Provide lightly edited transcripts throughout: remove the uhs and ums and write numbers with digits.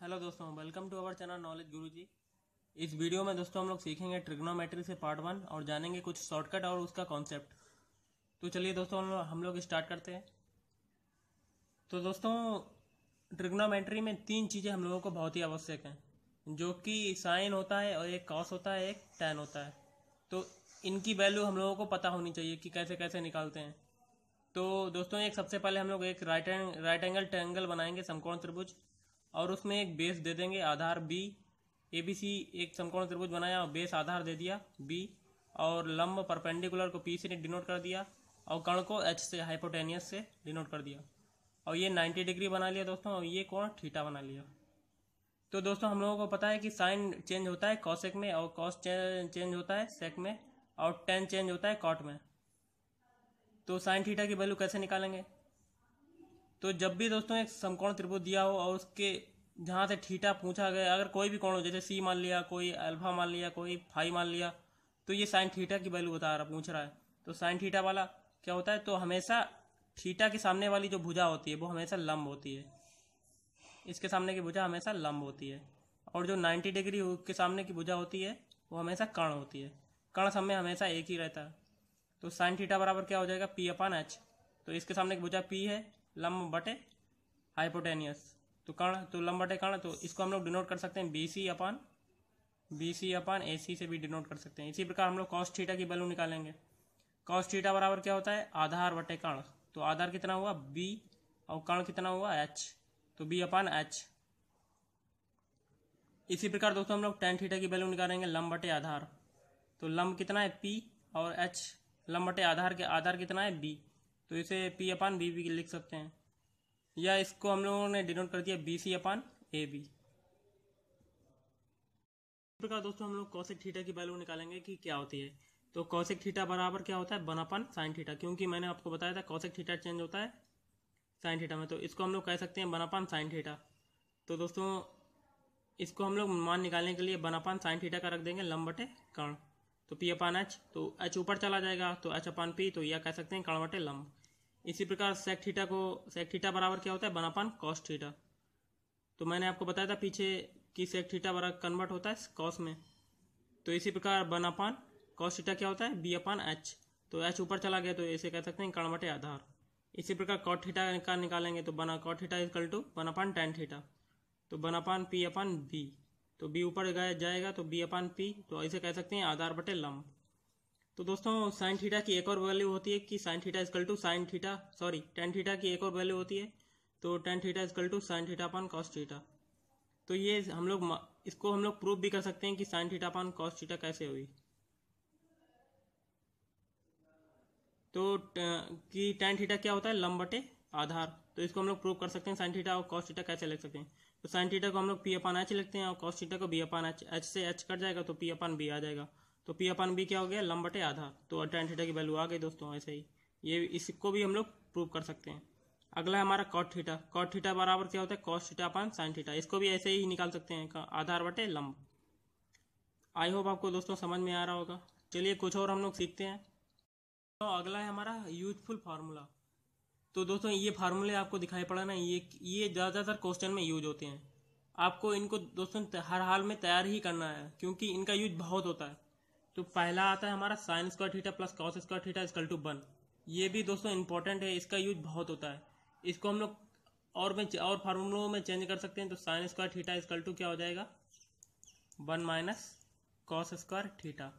Hello दोस्तों, welcome to our channel knowledge Guruji. इस video में दोस्तों हम लोग सीखेंगे ट्रिग्नोमेट्री से पार्ट 1 और जानेंगे कुछ शॉर्टकट और उसका कॉन्सेप्ट। तो चलिए दोस्तों हम लोग स्टार्ट करते हैं। तो दोस्तों ट्रिग्नोमेट्री में 3 चीज़ें हम लोगों को बहुत ही आवश्यक हैं, जो कि साइन होता है और एक कॉस होता है, एक टैन होता है। तो इनकी वैल्यू हम लोगों को पता होनी चाहिए कि कैसे कैसे निकालते हैं। तो दोस्तों एक सबसे पहले हम लोग एक राइट एंगल ट्रायंगल बनाएंगे, समकोण त्रिभुज, और उसमें एक बेस दे देंगे आधार बी। ए बी सी एक समकोण त्रिभुज बनाया और बेस आधार दे दिया बी, और लंब परपेंडिकुलर को पी से डिनोट कर दिया और कर्ण को एच से हाइपोटेनियस से डिनोट कर दिया, और ये 90 डिग्री बना लिया दोस्तों, और ये कोण थीटा बना लिया। तो दोस्तों हम लोगों को पता है कि साइन चेंज होता है कॉसेक में, और कॉस चेंज होता है सेक में, और टेन चेंज होता है कॉट में। तो साइन थीटा की वैल्यू कैसे निकालेंगे? तो जब भी दोस्तों एक समकोण त्रिभुज दिया हो और उसके जहाँ से थीटा पूछा गया, अगर कोई भी कोण हो, जैसे सी मान लिया, कोई अल्फा मान लिया, कोई फाई मान लिया, तो ये साइन थीटा की वैल्यू बता रहा पूछ रहा है। तो साइन थीटा वाला क्या होता है, तो हमेशा थीटा के सामने वाली जो भुजा होती है वो हमेशा लंब होती है, इसके सामने की भुजा हमेशा लंब होती है, और जो 90 डिग्री के सामने की भुजा होती है वो हमेशा कर्ण होती है। कर्ण सब में हमेशा एक ही रहता है। तो साइन थीटा बराबर क्या हो जाएगा, पी अपान एच। तो इसके सामने की भुजा पी है, लंब बटे हाइपोटेनियस, तो कर्ण, तो लंब बटे कर्ण, तो इसको हम लोग डिनोट कर सकते हैं बी सी अपान ए सी से भी डिनोट कर सकते हैं। इसी प्रकार हम लोग कॉस थीटा की वैल्यू निकालेंगे। कॉस थीटा बराबर क्या होता है, आधार बटे कर्ण। तो आधार कितना हुआ बी, और कर्ण कितना हुआ एच, तो बी अपान एच। इसी प्रकार दोस्तों हम लोग टेन थीटा की वैल्यू निकालेंगे, लंब बटे आधार। तो लंब कितना है पी, और एच लंब बटे आधार के आधार कितना है बी, तो इसे पी अपान बी भी लिख सकते हैं, या इसको हम लोगों ने डिनोट कर दिया B C upon A B. इस प्रकार दोस्तों हम लोग कॉसेक थीटा की वैल्यू निकालेंगे कि क्या होती है। तो कॉसेक थीटा बराबर क्या होता है, 1 अपान साइन थीटा, क्योंकि मैंने आपको बताया था कॉसेक थीटा चेंज होता है साइन थीटा में, तो इसको हम लोग कह सकते हैं 1 अपान साइन थीटा। तो दोस्तों इसको हम लोग मान निकालने के लिए 1 अपान साइन थीटा का रख देंगे लंब बटे कर्ण। तो पी अपान एच, तो एच ऊपर चला जाएगा तो एच अपान पी, तो यह कह सकते हैं कर्ण बटे लंब। इसी प्रकार सेक थीटा बराबर क्या होता है, 1 अपान कॉस थीटा। तो मैंने आपको बताया था पीछे कि सेक थीटा बराबर कन्वर्ट होता है कॉस में। तो इसी प्रकार 1 अपान कॉस थीटा क्या होता है, बी अपान एच। तो एच ऊपर चला गया तो इसे कह सकते हैं कर्ण बटे आधार। इसी प्रकार कॉट थीटा का निकालेंगे तो बना cot theta equal to 1 upon tan theta. तो 1 अपान पी अपान बी, तो बी ऊपर जाएगा तो बी अपान पी, तो इसे कह सकते हैं आधार बटे लंब। तो दोस्तों साइन थीटा की एक और वैल्यू होती है कि sine theta equal to sine theta, sorry tan theta की एक और वैल्यू होती है, तो tan theta equal to sine theta upon cos theta. तो ये हम लोग इसको हम लोग प्रूव भी कर सकते हैं कि sine theta upon cos theta कैसे हुई। तो कि टेन थीटा क्या होता है, लंब बटे आधार। तो इसको हम लोग प्रूव कर सकते हैं साइन थीटा और कॉस थीटा कैसे लिख सकते हैं। तो साइन थीटा को हम लोग पी अपान एच लिखते हैं, और कॉस थीटा को बी अपान एच। एच से एच कट जाएगा तो पी अपान बी आ जाएगा, तो पी अपान बी क्या हो गया, लंब बटे आधार। तो टेन थीटा की वैल्यू आ गई दोस्तों। ऐसे ही ये इसको भी हम लोग प्रूव कर सकते हैं। अगला है हमारा कॉट थीटा। कॉट थीटा बराबर क्या होता है, cos theta upon sine theta. इसको भी ऐसे ही निकाल सकते हैं, आधार बटे लंब। आई होप आपको दोस्तों समझ में आ रहा होगा। चलिए कुछ और हम लोग सीखते हैं। तो अगला है हमारा यूजफुल फार्मूला। तो दोस्तों ये फार्मूले आपको दिखाई पड़ा ना, ये ज़्यादातर क्वेश्चन में यूज होते हैं। आपको इनको दोस्तों हर हाल में तैयार ही करना है, क्योंकि इनका यूज बहुत होता है। तो पहला आता है हमारा sine square theta plus cos square theta equal to 1। ये भी दोस्तों इंपॉर्टेंट है, इसका यूज बहुत होता है। इसको हम लोग और फार्मूलों में चेंज कर सकते हैं। तो sine square theta equal to क्या हो जाएगा, 1 माइनस कॉस स्क्वायर थीटा।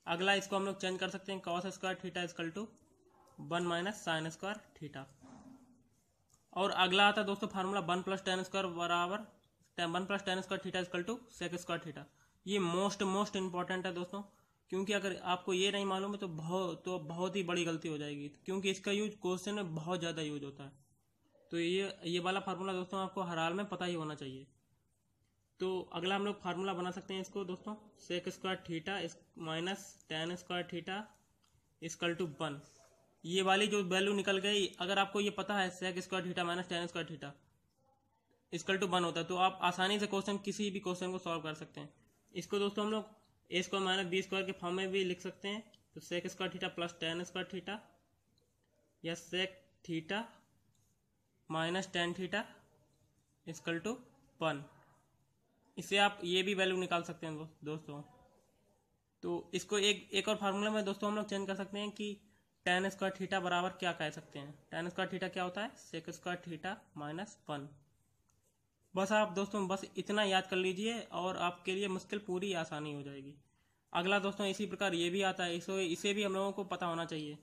अगला इसको हम लोग चेंज कर सकते हैं, cos square theta equal to 1 minus sine square theta. और अगला आता है दोस्तों फार्मूला 1 प्लस टेन स्क्वायर बराबर 1 plus tan square theta equal to sec square theta. ये मोस्ट इंपॉर्टेंट है दोस्तों, क्योंकि अगर आपको ये नहीं मालूम है तो बहुत ही बड़ी गलती हो जाएगी, क्योंकि इसका यूज क्वेश्चन में बहुत ज़्यादा यूज होता है। तो ये वाला फार्मूला दोस्तों आपको हर हाल में पता ही होना चाहिए। तो अगला हम लोग फार्मूला बना सकते हैं इसको दोस्तों, sec square theta minus tan square theta equal to 1। ये वाली जो वैल्यू निकल गई, अगर आपको ये पता है sec square theta minus tan square theta equal to 1 होता है, तो आप आसानी से किसी भी क्वेश्चन को सॉल्व कर सकते हैं। इसको दोस्तों हम लोग A square minus B square के फॉर्म में भी लिख सकते हैं। तो sec square theta plus tan square theta, या sec theta minus tan theta equal to 1। इससे आप ये भी वैल्यू निकाल सकते हैं दोस्तों। तो इसको एक और फार्मूला में दोस्तों हम लोग चेंज कर सकते हैं कि tan स्क्वायर थीटा बराबर क्या कह सकते हैं। tan स्क्वायर थीटा क्या होता है, सेक स्क्वायर थीटा माइनस 1। बस आप दोस्तों बस इतना याद कर लीजिए और आपके लिए मुश्किल पूरी आसानी हो जाएगी। अगला दोस्तों इसी प्रकार ये भी आता है, इसे भी हम लोगों को पता होना चाहिए।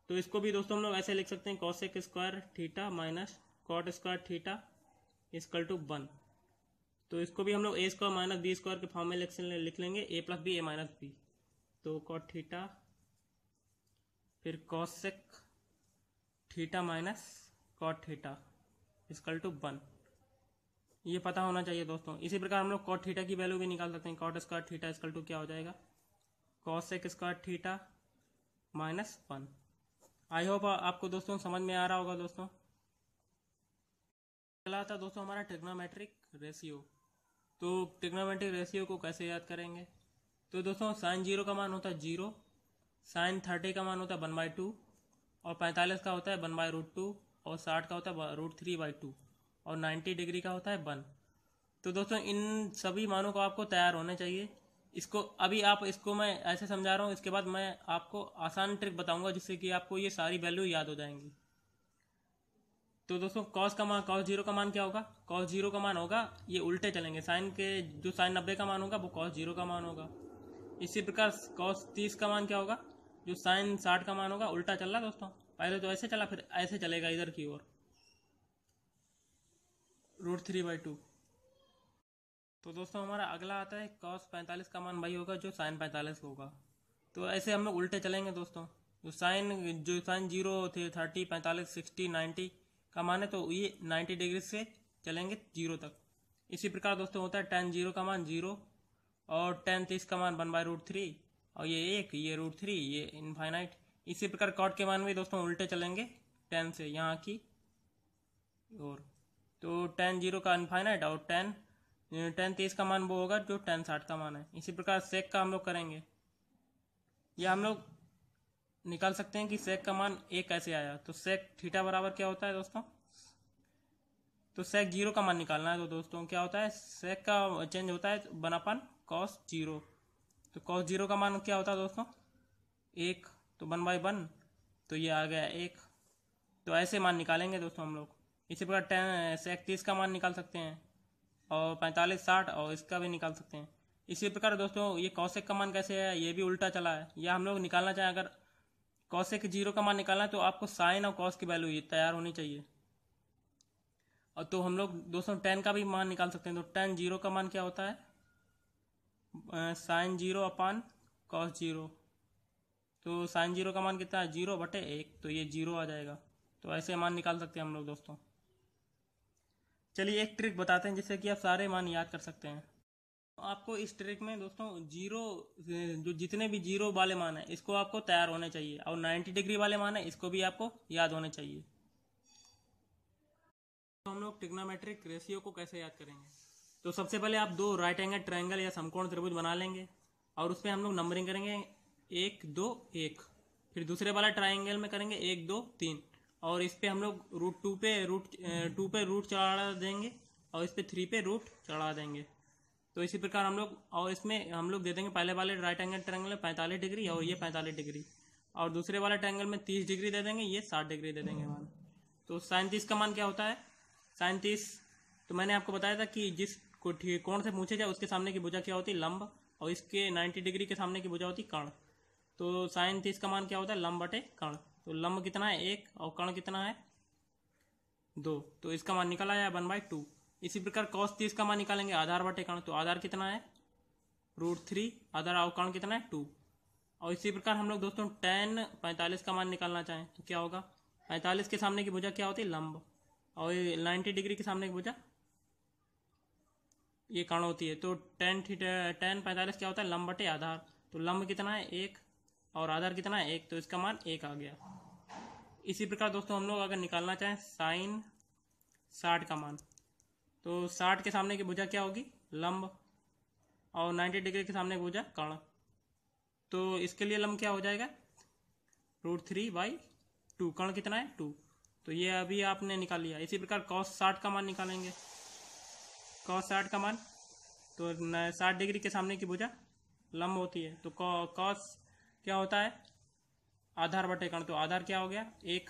तो इसको भी दोस्तों हम लोग ऐसे लिख सकते हैं, cosec square theta minus cot square theta equal to 1। तो इसको भी हम लोग A square minus B square के फॉर्म में लिख लेंगे, A plus B A minus B. तो कॉट थीटा फिर cosec theta minus cot theta equal to 1। ये पता होना चाहिए दोस्तों। इसी प्रकार हम लोग कॉट थीटा की वैल्यू भी निकाल सकते हैं। Cot square theta equal to क्या हो जाएगा, cosec square theta minus 1। I hope आपको दोस्तों समझ में आ रहा होगा दोस्तों। अगला था दोस्तों हमारा ट्रिग्नोमेट्रिक रेशियो। तो ट्रिग्नोमेट्रिक रेशियो को कैसे याद करेंगे, तो दोस्तों साइन 0 का मान होता है 0, साइन 30 का मान होता है 1/2, और 45 का होता है 1/√2, और 60 का होता है √3/2, और 90 डिग्री का होता है 1। तो दोस्तों इन सभी मानों को आपको तैयार होने चाहिए। इसको अभी आप इसको मैं ऐसे समझा रहा हूँ, इसके बाद मैं आपको आसान ट्रिक बताऊंगा जिससे कि आपको ये सारी वैल्यू याद हो जाएंगी। तो दोस्तों cos 0 का मान क्या होगा, cos 0 का मान होगा, ये उल्टे चलेंगे, साइन के जो साइन 90 का मान होगा वो cos 0 का मान होगा। इसी प्रकार cos 30 का मान क्या होगा, जो साइन 60 का मान होगा, उल्टा चल रहा है दोस्तों, पहले तो ऐसे चला फिर ऐसे चलेगा इधर की ओर, √3/2। तो दोस्तों हमारा अगला आता है cos 45 का मान वही होगा जो साइन 45 होगा। तो ऐसे हम लोग उल्टे चलेंगे दोस्तों। जो साइन 0 थे 30 45 60 90 का मान है, तो ये 90 डिग्री से चलेंगे 0 तक। इसी प्रकार दोस्तों होता है tan 0 का मान 0, और tan 30 का मान 1/√3, और ये 1, ये √3, ये इनफाइनाइट। इसी प्रकार कॉट के मान भी दोस्तों उल्टे चलेंगे tan से यहाँ की और। तो tan 0 का इनफाइनाइट, और tan 30 का मान वो होगा जो tan 60 का मान है। इसी प्रकार सेक का हम लोग करेंगे, या हम लोग निकाल सकते हैं कि सेक का मान 1 कैसे आया। तो सेक थीटा बराबर क्या होता है दोस्तों, तो सेक 0 का मान निकालना है। तो दोस्तों क्या होता है, सेक का चेंज होता है 1/, cos 0। तो cos 0 का मान क्या होता है दोस्तों 1, तो 1/1, तो ये आ गया 1। तो ऐसे मान निकालेंगे दोस्तों हम लोग। इसी प्रकार सेक 30 का मान निकाल सकते हैं, और 45 60, और इसका भी निकाल सकते हैं। इसी प्रकार दोस्तों ये कॉसेक का मान कैसे है, ये भी उल्टा चला है। या हम लोग निकालना चाहें, अगर कॉसेक 0 का मान निकालना है तो आपको साइन और कॉस की वैल्यू तैयार होनी चाहिए। और तो हम लोग दोस्तों tan का भी मान निकाल सकते हैं। तो tan 0 का मान क्या होता है, साइन 0/cos 0। तो साइन 0 का मान कितना है 0/1, तो ये 0 आ जाएगा। तो ऐसे मान निकाल सकते हैं हम लोग दोस्तों। चलिए एक ट्रिक बताते हैं जिससे कि आप सारे मान याद कर सकते हैं। आपको इस ट्रिक में दोस्तों जीरो, जो जितने भी जीरो वाले मान है इसको आपको तैयार होने चाहिए, और 90 डिग्री वाले मान है इसको भी आपको याद होने चाहिए। तो हम लोग ट्रिग्नोमेट्रिक रेशियो को कैसे याद करेंगे, तो सबसे पहले आप दो राइट एंगल ट्रायंगल या समकोण त्रिभुज बना लेंगे, और उस पर हम लोग नंबरिंग करेंगे 1 2 1। फिर दूसरे वाला ट्रायंगल में करेंगे 1 2 3, और इस पे हम लोग √2 पे रूट चढ़ा देंगे, और इस पे 3 पे रूट चढ़ा देंगे। तो इसी प्रकार हम लोग, और इसमें हम लोग दे देंगे पहले वाले राइट एंगल ट्रायंगल में 45 डिग्री, और ये 45 डिग्री, और दूसरे वाले ट्रायंगल में 30 डिग्री दे देंगे, ये 60 डिग्री दे देंगे मान। तो साइन 30 का मान क्या होता है, साइन 30, तो मैंने आपको बताया था कि जिस कोण से पूछे जाए उसके सामने की भुजा क्या होती है, लंब, और इसके 90 डिग्री के सामने की भुजा होती कर्ण। तो साइन 30 का मान क्या होता है, लंब/कर्ण। तो लंब कितना है 1, और कर्ण कितना है 2, तो इसका मान निकल आया 1/2। इसी प्रकार cos 30 का मान निकालेंगे आधार/कर्ण। तो आधार कितना है √3, आधार और कर्ण कितना है 2। और इसी प्रकार हम लोग दोस्तों tan 45 का मान निकालना चाहें तो क्या होगा, 45 के सामने की भुजा क्या होती है, लंब, और 90 डिग्री के सामने की भुजा ये कर्ण होती है। तो tan 45 क्या होता है, लंब/आधार। तो लंब कितना है 1, और आधार कितना है 1, तो इसका मान 1 आ गया। इसी प्रकार दोस्तों हम लोग अगर निकालना चाहें साइन 60 का मान, तो 60 के सामने की भुजा क्या होगी, लंब, और 90 डिग्री के सामने की भुजा कर्ण। तो इसके लिए लंब क्या हो जाएगा √3/2, कर्ण कितना है 2, तो ये अभी आपने निकाल लिया। इसी प्रकार cos 60 का मान निकालेंगे, cos 60 का मान तो 60 डिग्री के सामने की भुजा लंब होती है। तो कॉस क्या होता है, आधार बटे कर्ण, तो आधार क्या हो गया 1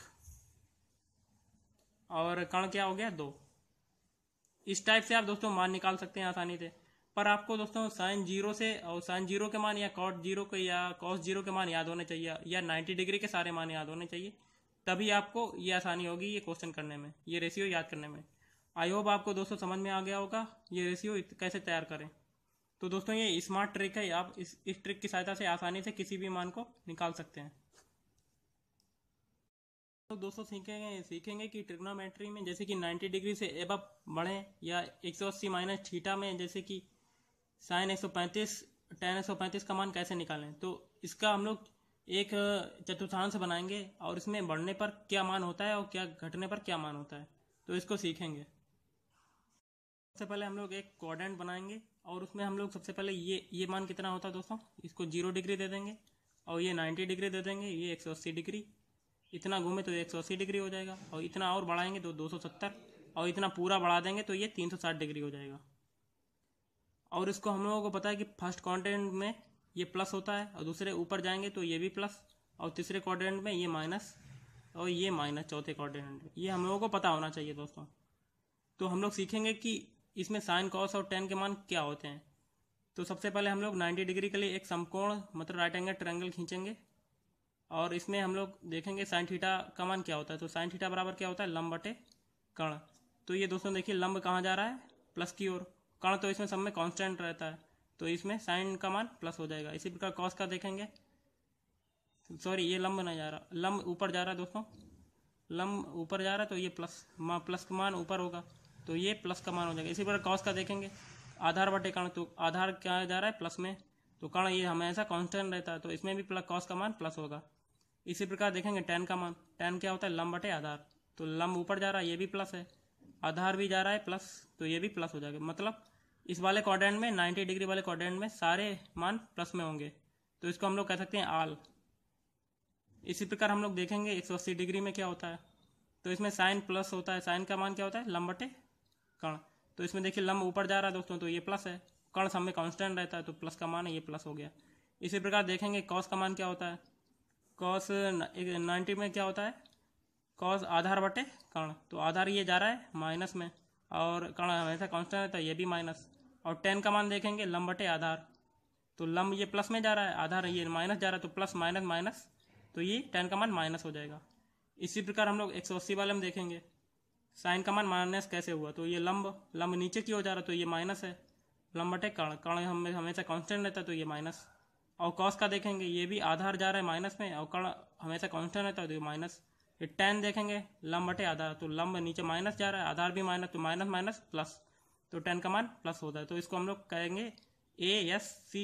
और कर्ण क्या हो गया 2। इस टाइप से आप दोस्तों मान निकाल सकते हैं आसानी से। पर आपको दोस्तों साइन 0 से और साइन 0 के मान या कॉट 0 के या कॉस 0 के मान याद होने चाहिए, या 90 डिग्री के सारे मान याद होने चाहिए, तभी आपको ये आसानी होगी ये क्वेश्चन करने में, ये रेशियो याद करने में। आई होप आपको दोस्तों समझ में आ गया होगा ये रेशियो कैसे तैयार करें। तो दोस्तों ये स्मार्ट ट्रिक है, आप इस ट्रिक की सहायता से आसानी से किसी भी मान को निकाल सकते हैं। तो दोस्तों सीखेंगे कि ट्रिग्नोमेट्री में जैसे कि 90 डिग्री से एबव बढ़े या 180 माइनस थीटा में जैसे कि साइन 135 tan 135 का मान कैसे निकालें। तो इसका हम लोग एक चतुर्थांश बनाएंगे और इसमें बढ़ने पर क्या मान होता है और क्या घटने पर क्या मान होता है, तो इसको सीखेंगे। सबसे पहले हम लोग एक क्वाड्रेंट बनाएंगे और उसमें हम लोग सबसे पहले ये मान कितना होता है दोस्तों, इसको 0 डिग्री दे देंगे और ये 90 डिग्री दे देंगे, ये 180 डिग्री, इतना घूमे तो 180 डिग्री हो जाएगा, और इतना और बढ़ाएंगे तो 270, और इतना पूरा बढ़ा देंगे तो ये 360 डिग्री हो जाएगा। और इसको हम लोगों को पता है कि फर्स्ट क्वाड्रेंट में ये प्लस होता है और दूसरे ऊपर जाएंगे तो ये भी प्लस, और तीसरे क्वाड्रेंट में ये माइनस और ये माइनस, चौथे क्वाड्रेंट में। ये हम लोगों को पता होना चाहिए दोस्तों। तो हम लोग सीखेंगे कि इसमें साइन कॉस और टेन के मान क्या होते हैं। तो सबसे पहले हम लोग 90 डिग्री के लिए एक समकोण मतलब राइट एंगल ट्रायंगल खींचेंगे और इसमें हम लोग देखेंगे साइन थीटा का मान क्या होता है। तो साइन थीटा बराबर क्या होता है, लंब बटे कर्ण। तो ये दोस्तों देखिए लंब कहाँ जा रहा है, प्लस की ओर, कर्ण तो इसमें सब में कांस्टेंट रहता है, तो इसमें साइन का मान प्लस हो जाएगा। इसी प्रकार कॉस का देखेंगे, सॉरी ये लंब नहीं जा रहा, लंब ऊपर जा रहा है दोस्तों, लंब ऊपर जा रहा है तो ये प्लस का मान ऊपर होगा, तो ये प्लस का मान हो जाएगा। इसी प्रकार कॉस का देखेंगे, आधार बटे कर्ण, तो आधार क्या जा रहा है प्लस में, तो कर्ण ये हमेशा कांस्टेंट रहता है, तो इसमें भी कॉस का मान प्लस होगा। इसी प्रकार देखेंगे टेन का मान, टेन क्या होता है लंब बटे आधार, तो लंब ऊपर जा रहा है ये भी प्लस है, आधार भी जा रहा है प्लस, तो ये भी प्लस हो जाएगा। मतलब इस वाले क्वाड्रेंट में 90 डिग्री वाले क्वाड्रेंट में सारे मान प्लस में होंगे, तो इसको हम लोग कह सकते हैं आल। इसी प्रकार हम लोग देखेंगे 180 डिग्री में क्या होता है, तो इसमें साइन प्लस होता है, साइन का मान क्या होता है लंब बटे कर्ण, तो इसमें देखिए लंब ऊपर जा रहा है दोस्तों तो ये प्लस है, कर्ण सब में कांस्टेंट रहता है तो प्लस का मान है, ये प्लस हो गया। इसी प्रकार देखेंगे कॉस का मान क्या होता है, कॉस 90 में क्या होता है, कॉस आधार बटे कर्ण, तो आधार ये जा रहा है माइनस में और कर्ण हमेशा कांस्टेंट रहता है, ये भी माइनस। और टेन का मान देखेंगे लंब बटे आधार, तो लंब ये प्लस में जा रहा है, आधार ये माइनस जा रहा है, तो प्लस माइनस माइनस, तो ये टेन का मान माइनस हो जाएगा। इसी प्रकार हम लोग 180 वाले में देखेंगे साइन का मान माइनस कैसे हुआ, तो ये लंब नीचे की हो जा रहा है तो ये माइनस है, लंब बटे कर्ण, कर्ण हमेशा कांस्टेंट रहता है तो ये माइनस। और कॉस का देखेंगे ये भी आधार जा रहा है माइनस में और कर्ण हमेशा कांस्टेंट रहता है तो ये माइनस। फिर टेन देखेंगे लंब बटे आधार, तो लंब नीचे माइनस जा रहा है, आधार भी माइनस, तो माइनस माइनस प्लस, तो टेन का मान प्लस होता है, तो इसको हम लोग कहेंगे AST।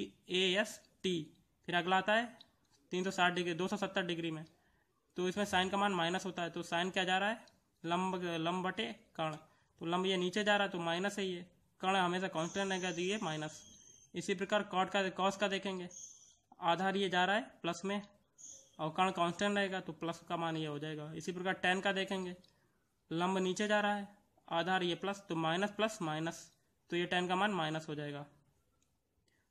फिर अगला आता है 360 डिग्री 270 डिग्री में, तो इसमें साइन का मान माइनस होता है, तो साइन क्या जा रहा है लंब बटे कर्ण, तो लंब ये नीचे जा रहा है तो माइनस है, ये कर्ण हमेशा कांस्टेंट रहेगा तो ये माइनस। इसी प्रकार कॉस का देखेंगे, आधार ये जा रहा है प्लस में और कर्ण कांस्टेंट रहेगा तो प्लस का मान ये हो जाएगा। इसी प्रकार टेन का देखेंगे, लंब नीचे जा रहा है, आधार ये प्लस, तो माइनस प्लस माइनस, तो ये टेन का मान माइनस हो जाएगा।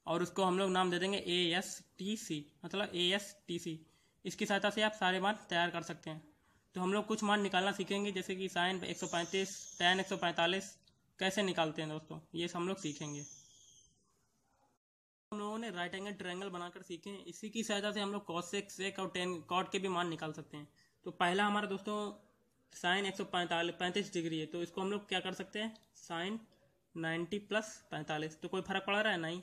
और उसको हम लोग नाम दे देंगे ASTC, मतलब ASTC। इसकी सहायता से आप सारे मान तैयार कर सकते हैं। तो हम लोग कुछ मान निकालना सीखेंगे, जैसे कि साइन 135 tan 145 कैसे निकालते हैं दोस्तों, ये हम लोग सीखेंगे। हम लोगों ने राइट एंगल ट्रायंगल बनाकर सीखे हैं, इसी की सहायता से हम लोग cos सेक और टेन कॉट के भी मान निकाल सकते हैं। तो पहला हमारा दोस्तों साइन 135 डिग्री है, तो इसको हम लोग क्या कर सकते हैं, साइन 90 प्लस 45, तो कोई फर्क पड़ रहा है नहीं,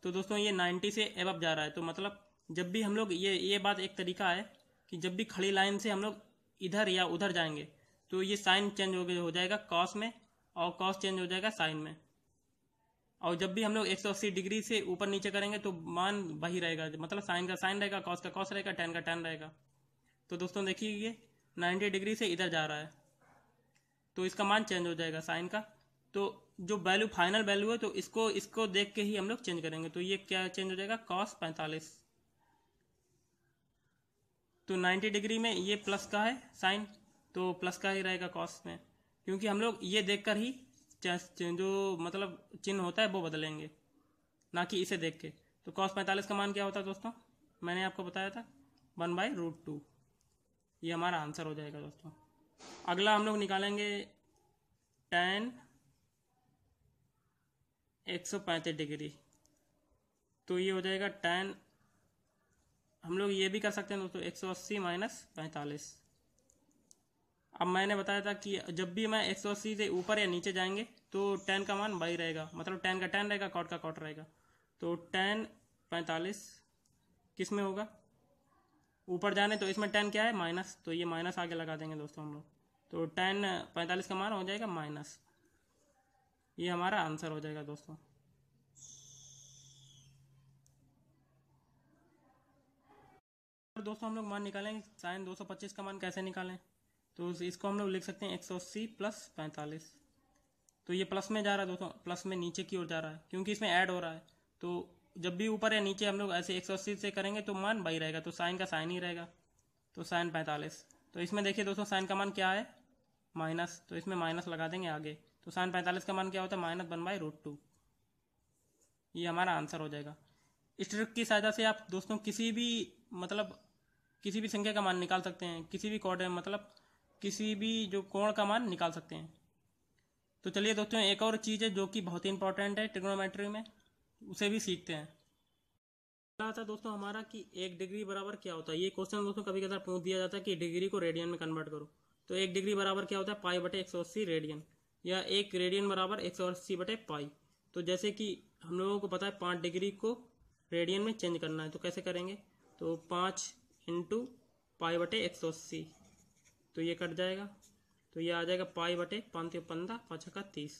तो दोस्तों ये 90 से एबव जा रहा है, तो मतलब जब भी हम लोग ये बात एक तरीका है कि जब भी खड़ी लाइन से हम लोग इधर या उधर जाएंगे तो ये साइन चेंज हो जाएगा कॉस में और कॉस चेंज हो जाएगा साइन में। और जब भी हम लोग 180 डिग्री से ऊपर नीचे करेंगे तो मान वही रहेगा, मतलब साइन का साइन रहेगा, कॉस का कॉस रहेगा, टेन का टेन रहेगा। तो दोस्तों देखिए ये 90 डिग्री से इधर जा रहा है तो इसका मान चेंज हो जाएगा साइन का, तो जो वैल्यू फाइनल वैल्यू है तो इसको देख के ही हम लोग चेंज करेंगे, तो ये क्या चेंज हो जाएगा cos 45। तो 90 डिग्री में ये प्लस का है साइन, तो प्लस का ही रहेगा कॉस में, क्योंकि हम लोग ये देखकर ही जो मतलब चिन्ह होता है वो बदलेंगे, ना कि इसे देख के। तो cos 45 का मान क्या होता है दोस्तों, मैंने आपको बताया था 1/√2। ये हमारा आंसर हो जाएगा दोस्तों। अगला हम लोग निकालेंगे tan 135 डिग्री। तो ये हो जाएगा tan, हम लोग ये भी कर सकते हैं दोस्तों 180 माइनस 45। अब मैंने बताया था कि जब भी मैं 180 से ऊपर या नीचे जाएंगे तो tan का मान बाई रहेगा, मतलब tan का tan रहेगा, cot का cot रहेगा। तो tan 45 किस में होगा, ऊपर जाने तो इसमें tan क्या है माइनस, तो ये माइनस आगे लगा देंगे दोस्तों हम लोग। तो tan 45 का मान हो जाएगा माइनस। ये हमारा आंसर हो जाएगा दोस्तों। दोस्तों हम लोग मान निकालेंगे sin 225 का मान कैसे निकालें। तो इसको हम लोग लिख सकते हैं 180 प्लस 45। तो ये प्लस में जा रहा है दोस्तों, प्लस में नीचे की ओर जा रहा है क्योंकि इसमें ऐड हो रहा है। तो जब भी ऊपर या नीचे हम लोग ऐसे 180 से करेंगे तो मान बाई रहेगा, तो साइन का साइन ही रहेगा। तो sin 45, तो इसमें देखिए दोस्तों साइन का मान क्या है माइनस, तो इसमें माइनस लगा देंगे आगे। तो sin 45 का मान क्या होता है -1/√2। ये हमारा आंसर हो जाएगा। इस ट्रिक की सहायता से आप दोस्तों किसी भी मतलब किसी भी संख्या का मान निकाल सकते हैं, किसी भी कोण मतलब किसी भी जो कोण का मान निकाल सकते हैं। तो चलिए दोस्तों एक और चीज़ है जो कि बहुत ही इंपॉर्टेंट है ट्रिग्नोमेट्री में, उसे भी सीखते हैं। कहा था दोस्तों हमारा कि 1 डिग्री बराबर क्या होता है। ये क्वेश्चन दोस्तों कभी कभार पूछ दिया जाता है कि डिग्री को रेडियन में कन्वर्ट करो। तो 1 डिग्री बराबर क्या होता है π/180 रेडियन, या 1 रेडियन बराबर 180/π। तो जैसे कि हम लोगों को पता है 5 डिग्री को रेडियन में चेंज करना है, तो कैसे करेंगे, तो 5 × π/180, तो ये कट जाएगा, तो ये आ जाएगा π/5 5 30,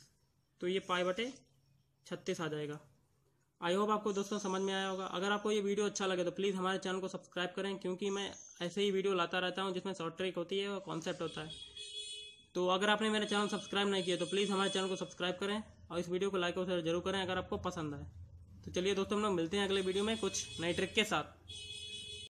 तो ये π/36 आ जाएगा। आई होप आपको दोस्तों समझ में आया होगा। अगर आपको ये वीडियो अच्छा लगे तो प्लीज़ हमारे चैनल को सब्सक्राइब करें, क्योंकि मैं ऐसे ही वीडियो लाता रहता हूँ जिसमें शॉर्ट ट्रिक होती है और कॉन्सेप्ट होता है। तो अगर आपने मेरा चैनल सब्सक्राइब नहीं किया तो प्लीज़ हमारे चैनल को सब्सक्राइब करें और इस वीडियो को लाइक और शेयर जरूर करें अगर आपको पसंद आए। तो चलिए दोस्तों हम लोग मिलते हैं अगले वीडियो में कुछ नई ट्रिक के साथ।